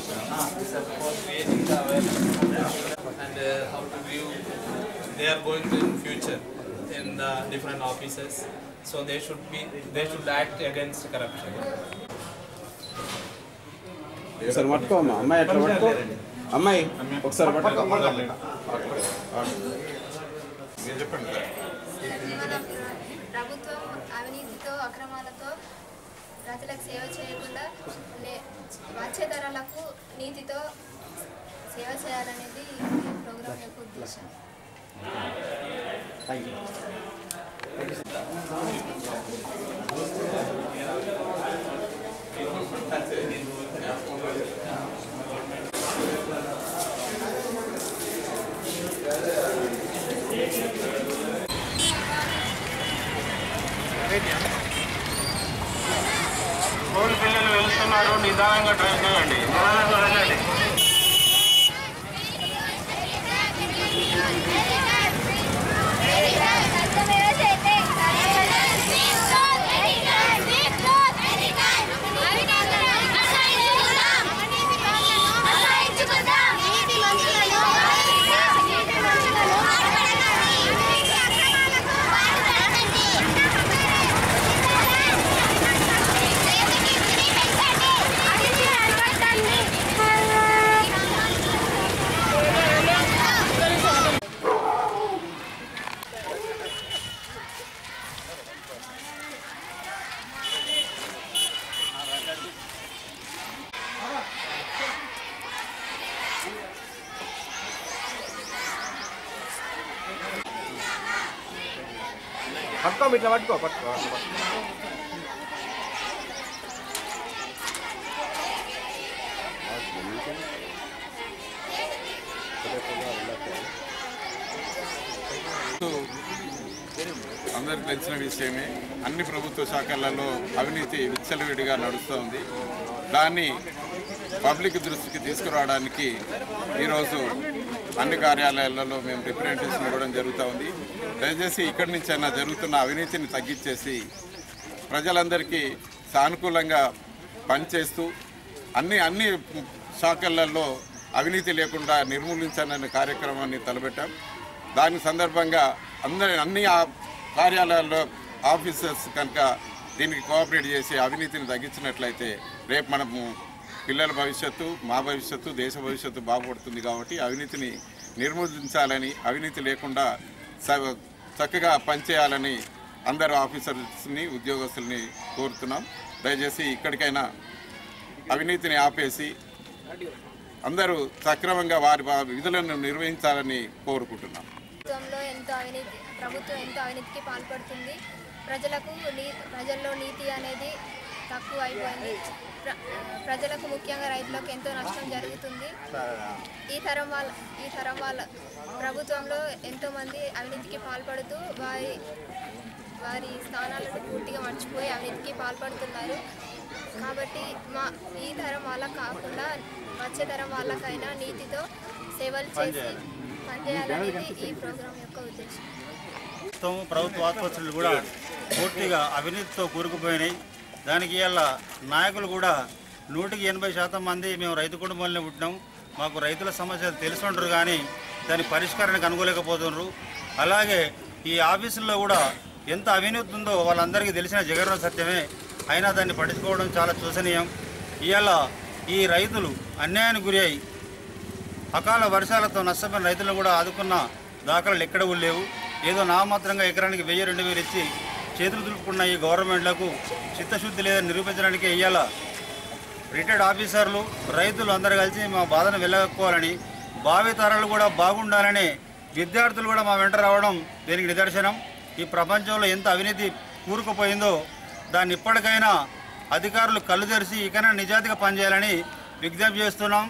for creating the awareness and how to view they are going to in future in the different offices. So they should act against corruption. ఒకసారి పట్టుకోమ్మా అమ్మాయి ఎట్లా పట్టుకో అమ్మాయి ఒకసారి పట్టుకో చెప్పండి. ప్రభుత్వం అవినీతితో అక్రమాలతో ప్రజలకు సేవ చేయకుండా వచ్చే తరాలకు నీతితో సేవ చేయాలనేది ఈ ప్రోగ్రాం యొక్క ఉద్దేశం. స్కూల్ పిల్లలు వెళ్తున్నారు, నిదానంగా డ్రైవ్ చేయండి, నిదానంగా వెళ్ళండి. పట్టుకో ఇట్లా పట్టుకో అందరికి తెలిసిన విషయమే. అన్ని ప్రభుత్వ శాఖలలో అవినీతి విచ్చలవిడిగా నడుస్తోంది. దాన్ని పబ్లిక్ దృష్టికి తీసుకురావడానికి ఈరోజు అన్ని కార్యాలయాలలో మేము రిప్రజెంటేషన్ ఇవ్వడం జరుగుతూ ఉంది. దయచేసి ఇక్కడి నుంచైనా జరుగుతున్న అవినీతిని తగ్గించేసి ప్రజలందరికీ సానుకూలంగా పనిచేస్తూ అన్ని శాఖలలో అవినీతి లేకుండా నిర్మూలించాలనే కార్యక్రమాన్ని తలపెట్టాం. దాని సందర్భంగా అన్ని కార్యాలయాల్లో ఆఫీసర్స్ కనుక దీనికి కోఆపరేట్ చేసి అవినీతిని తగ్గించినట్లయితే రేపు మనము పిల్లల భవిష్యత్తు, మా భవిష్యత్తు, దేశ భవిష్యత్తు బాగుపడుతుంది. కాబట్టి అవినీతిని నిర్మూలించాలని, అవినీతి లేకుండా చక్కగా పనిచేయాలని అందరు ఆఫీసర్స్ని, ఉద్యోగస్తుల్ని కోరుతున్నాం. దయచేసి ఇక్కడికైనా అవినీతిని ఆపేసి అందరూ సక్రమంగా వారి విధులను నిర్వహించాలని కోరుకుంటున్నాం. ప్రభుత్వం ఎంతో అవినీతికి పాల్పడుతుంది. ప్రజల్లో నీతి అనేది తక్కువ అయిపోయింది. ప్రజలకు ముఖ్యంగా రైతులకు ఎంతో నష్టం జరుగుతుంది. ఈ తరం వాళ్ళ ప్రభుత్వంలో ఎంతోమంది అవినీతికి పాల్పడుతూ వారి స్థానాలను పూర్తిగా మర్చిపోయి అవినీతికి పాల్పడుతున్నారు. కాబట్టి ఈ తరం వాళ్ళకు కాకుండా వచ్చే తరం వాళ్ళకైనా నీతితో సేవలు చేసి పనిచేయాలనేది ఈ ప్రోగ్రాం యొక్క ఉద్దేశం. ప్రభుత్వ ఆసుపత్రులు కూడా పూర్తిగా అవినీతితో కూరుకుపోయినాయి. దానికి ఇవాళ నాయకులు కూడా 180% మంది మేము రైతు కుటుంబాలనే పుట్టినాం, మాకు రైతుల సమస్యలు తెలుసుంటారు కానీ దాని పరిష్కారానికి అనుకోలేకపోతున్నారు. అలాగే ఈ ఆఫీసుల్లో కూడా ఎంత అవినీతి ఉందో వాళ్ళందరికీ తెలిసిన జగన్ సత్యమే. అయినా దాన్ని పట్టించుకోవడం చాలా శోచనీయం. ఇవాళ ఈ రైతులు అన్యాయానికి గురి అయి అకాల వర్షాలతో నష్టపోయిన రైతులను కూడా ఆదుకున్న దాఖలాలు ఎక్కడ లేవు. ఏదో నామాత్రంగా ఎకరానికి 1000-2000 ఇచ్చి చేతులు దులుపుకున్న ఈ గవర్నమెంట్లకు చిత్తశుద్ధి లేదని నిరూపించడానికే ఇవాళ రిటైర్డ్ ఆఫీసర్లు, రైతులు అందరూ కలిసి మా బాధను వెళ్ళగక్కోవాలని, భావితరాలు కూడా బాగుండాలని విద్యార్థులు కూడా మా వెంట రావడం దీనికి నిదర్శనం. ఈ ప్రపంచంలో ఎంత అవినీతి కూరుకుపోయిందో దాన్ని ఇప్పటికైనా అధికారులు కళ్ళు తెరిచి ఇకైనా నిజాయితీగా పనిచేయాలని విజ్ఞప్తి చేస్తున్నాం.